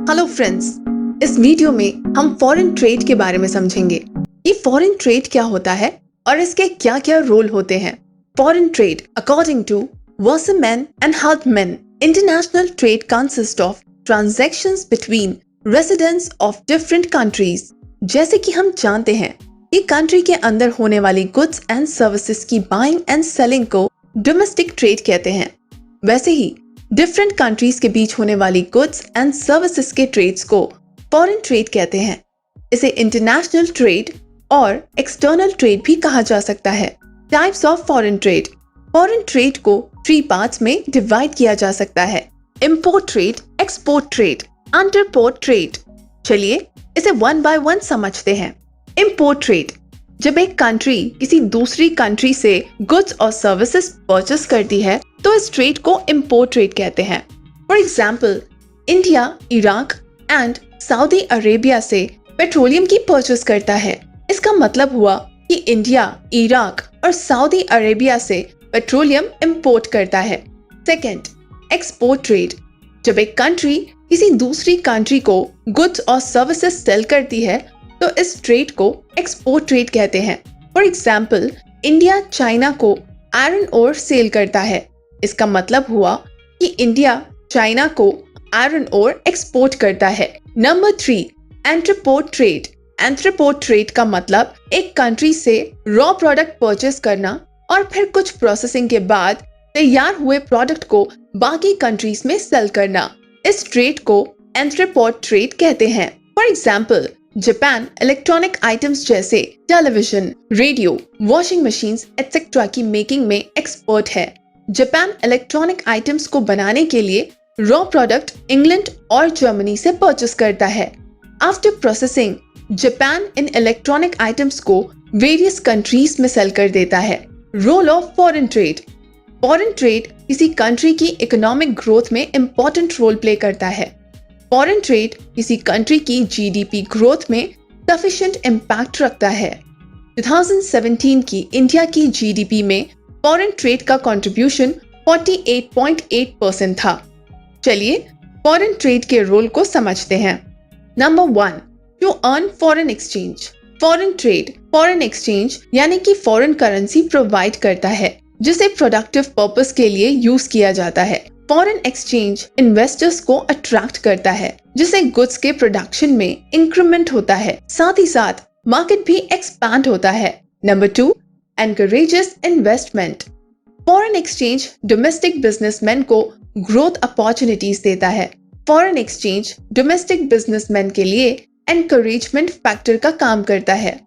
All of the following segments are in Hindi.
हेलो फ्रेंड्स, इस वीडियो में हम फॉरेन ट्रेड के बारे में समझेंगे। ये फॉरेन ट्रेड क्या होता है और इसके क्या क्या रोल होते हैं। Foreign trade according to Wasserman and Haldeman, international trade consists of transactions between residents of different countries। जैसे कि हम जानते हैं, ये कंट्री के अंदर होने वाली गुड्स एंड सर्विसेज की बाइंग एंड सेलिंग को डोमेस्टिक ट्रेड कहते हैं। वैसे ही डिफरेंट कंट्रीज के बीच होने वाली गुड्स एंड सर्विसेज के ट्रेड्स को फॉरेन ट्रेड कहते हैं। इसे इंटरनेशनल ट्रेड और एक्सटर्नल ट्रेड भी कहा जा सकता है। Types of foreign trade. Foreign trade को 3 पार्ट्स में डिवाइड किया जा सकता है: import trade, export trade, entrepot trade. चलिए इसे वन बाय वन समझते हैं। इंपोर्ट ट्रेड, जब एक कंट्री किसी दूसरी कंट्री से गुड्स और सर्विसेज परचेस करती है तो इस ट्रेड को इंपोर्ट ट्रेड कहते हैं। For example, India Iraq and Saudi Arabia से पेट्रोलियम की परचेस करता है। इसका मतलब हुआ कि इंडिया इराक और सऊदी अरेबिया से पेट्रोलियम इंपोर्ट करता है। सेकेंड, एक्सपोर्ट ट्रेड, जब एक कंट्री किसी दूसरी कंट्री को गुड्स और सर्विसेज सेल करती है तो इस ट्रेड को एक्सपोर्ट ट्रेड कहते हैं। फॉर एग्जाम्पल, इंडिया चाइना को आयरन ओर सेल करता है। इसका मतलब हुआ कि इंडिया चाइना को आयरन ओर एक्सपोर्ट करता है। Number 3, entrepot trade. Entrepot trade का मतलब एक कंट्री से रॉ प्रोडक्ट परचेस करना और फिर कुछ प्रोसेसिंग के बाद तैयार हुए प्रोडक्ट को बाकी कंट्रीज में सेल करना। इस ट्रेड को एंट्रपोर्ट ट्रेड कहते हैं। For example, Japan electronic items जैसे television, radio, washing machines etcetera की मेकिंग में एक्सपर्ट है। जापान इलेक्ट्रॉनिक आइटम्स को बनाने के लिए रॉ प्रोडक्ट इंग्लैंड और जर्मनी से परचेस करता है। आफ्टर प्रोसेसिंग, जापान इन इलेक्ट्रॉनिक आइटम्स को वेरियस कंट्रीज में सेल कर देता है। Role of foreign trade. Foreign trade किसी कंट्री की इकोनॉमिक ग्रोथ में इंपॉर्टेंट रोल प्ले करता है। फॉरेन ट्रेड किसी कंट्री की जीडीपी ग्रोथ में सफिशिएंट इम्पैक्ट रखता है। 2017 की इंडिया की जीडीपी में फॉरेन ट्रेड का कंट्रीब्यूशन 48.8% था। चलिए फॉरेन ट्रेड के रोल को समझते हैं। Number 1, to earn foreign exchange. Foreign trade foreign exchange यानी कि फॉरेन करेंसी प्रोवाइड करता है जिसे प्रोडक्टिव पर्पस के लिए यूज किया जाता है। फॉरेन एक्सचेंज इन्वेस्टर्स को अट्रैक्ट करता है जिससे गुड्स के प्रोडक्शन में इंक्रीमेंट होता है, साथ ही साथ मार्केट भी एक्सपैंड होता है। Number 2, encourages investment. Foreign exchange domestic businessman को ग्रोथ अपॉर्चुनिटीज देता है। फॉरेन एक्सचेंज डोमेस्टिक बिजनेसमैन के लिए एनकरेजमेंट फैक्टर का काम करता है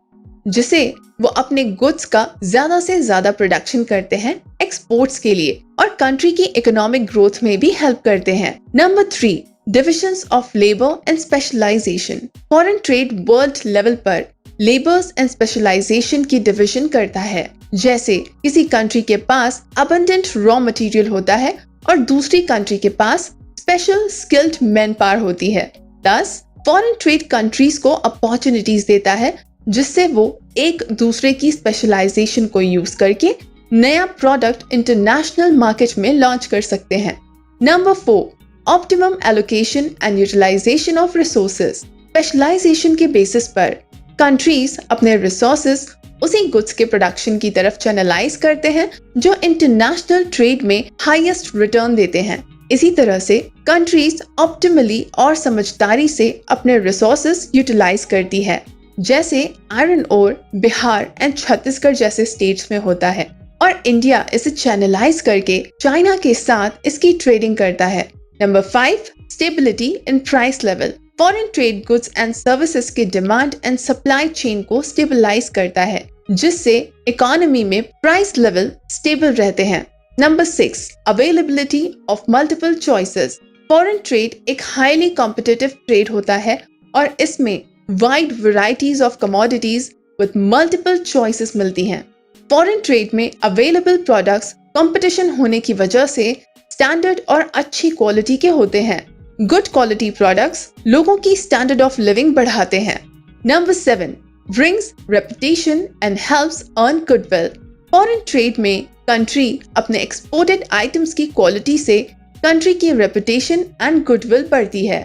जिसे वो अपने गुड्स का ज्यादा से ज्यादा प्रोडक्शन करते हैं एक्सपोर्ट्स के लिए और कंट्री की इकोनॉमिक ग्रोथ में भी हेल्प करते हैं। Number 3, divisions of labour and specialisation. Foreign trade world level पर लेबर्स एंड स्पेशलाइजेशन की डिवीजन करता है। जैसे किसी कंट्री के पास अबंडेंट रॉ मटेरियल होता है और दूसरी कंट्री के पास स्पेशल स्किल्ड मैन पावर होती है। थस फॉरेन ट्रेड कंट्रीज को अपॉर्चुनिटीज देता है जिससे वो एक दूसरे की स्पेशलाइजेशन को यूज करके नया प्रोडक्ट इंटरनेशनल मार्केट में लॉन्च कर सकते हैं। Number 4, optimum allocation and utilisation of resources. Specialisation के बेसिस पर कंट्रीज अपने रिसोर्सेज उसी गुड्स के प्रोडक्शन की तरफ चैनलाइज करते हैं जो इंटरनेशनल ट्रेड में हाईएस्ट रिटर्न देते हैं। इसी तरह से कंट्रीज ऑप्टिमली और समझदारी से अपने रिसोर्सेज यूटिलाइज करती है, जैसे iron ore Bihar and Chhattisgarh जैसे स्टेट्स में होता है और इंडिया इसे चैनलाइज करके चाइना के साथ इसकी ट्रेडिंग करता है। Number 5, stability in price level. Foreign trade goods and services के डिमांड एंड सप्लाई चेन को स्टेबलाइज करता है जिससे इकोनॉमी में प्राइस लेवल स्टेबल रहते हैं। Number 6, availability of multiple choices. Foreign trade एक हाईली कॉम्पिटिटिव ट्रेड होता है और इसमें wide varieties of commodities with multiple choices मिलती हैं। फॉरेन ट्रेड में अवेलेबल प्रोडक्ट्स कंपटीशन होने की वजह से स्टैंडर्ड और अच्छी क्वालिटी के होते हैं। गुड क्वालिटी प्रोडक्ट्स लोगों की स्टैंडर्ड ऑफ लिविंग बढ़ाते हैं। Number 7, brings reputation and helps earn goodwill. Foreign trade में कंट्री अपने एक्सपोर्टेड आइटम्स की क्वालिटी से कंट्री की रेपुटेशन एंड गुडविल बढ़ती है।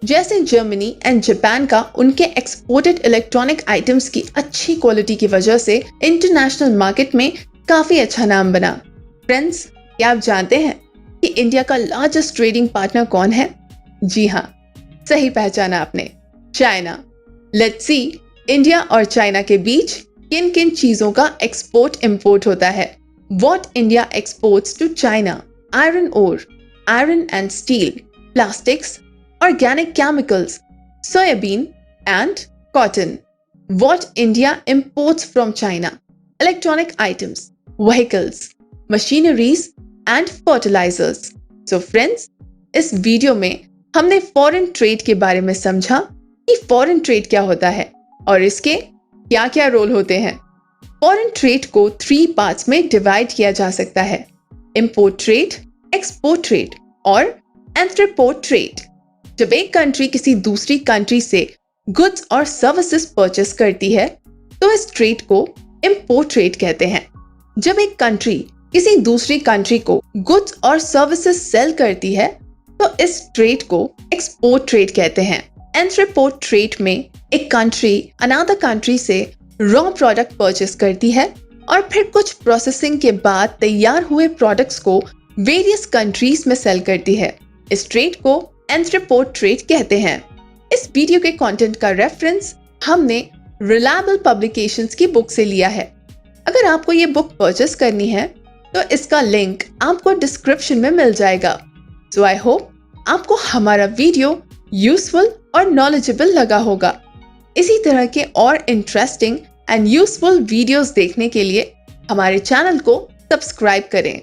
जैसे जर्मनी एंड जापान का उनके एक्सपोर्टेड इलेक्ट्रॉनिक आइटम्स की अच्छी क्वालिटी की वजह से इंटरनेशनल मार्केट में काफी अच्छा नाम बना। फ्रेंड्स, क्या आप जानते हैं कि इंडिया का लार्जेस्ट ट्रेडिंग पार्टनर कौन है? जी हाँ, सही पहचाना आपने, चाइना। लेट्स सी, इंडिया और चाइना के बीच किन किन चीजों का एक्सपोर्ट इंपोर्ट होता है। What India exports to China: iron ore, iron and steel, plastics, organic chemicals, soybean and cotton. What India imports from China: electronic items, vehicles, machineries and fertilizers. So friends, इस वीडियो में हमने फॉरेन ट्रेड के बारे में समझा कि फॉरेन ट्रेड क्या होता है और इसके क्या क्या रोल होते हैं। फॉरेन ट्रेड को 3 पार्ट्स में डिवाइड किया जा सकता है: इंपोर्ट ट्रेड, एक्सपोर्ट ट्रेड और एंथ्रोपोर्ट ट्रेड। जब एक कंट्री किसी दूसरी कंट्री से गुड्स और सर्विसेज परचेस करती है तो इस ट्रेड को इंपोर्ट ट्रेड कहते हैं। जब एक कंट्री किसी दूसरी कंट्री को गुड्स और सर्विसेज सेल करती है तो इस ट्रेड को एक्सपोर्ट ट्रेड कहते हैं। एंथ्रोपोर्ट ट्रेड में एक कंट्री अनदर कंट्री से रॉ प्रोडक्ट परचेस करती है और फिर कुछ प्रोसेसिंग के बाद तैयार हुए प्रोडक्ट्स को वेरियस कंट्रीज में सेल करती है। इस ट्रेड को एंथ्रोपोर्ट ट्रेड कहते हैं। इस वीडियो के कंटेंट का रेफरेंस हमने रिलायबल पब्लिकेशंस की बुक से लिया है। अगर आपको ये बुक परचेस करनी है तो इसका लिंक आपको डिस्क्रिप्शन में मिल जाएगा। सो आई होप आपको हमारा वीडियो यूजफुल और नॉलेजेबल लगा होगा। इसी तरह के और इंटरेस्टिंग एंड यूजफुल वीडियोस देखने के लिए हमारे चैनल को सब्सक्राइब करें।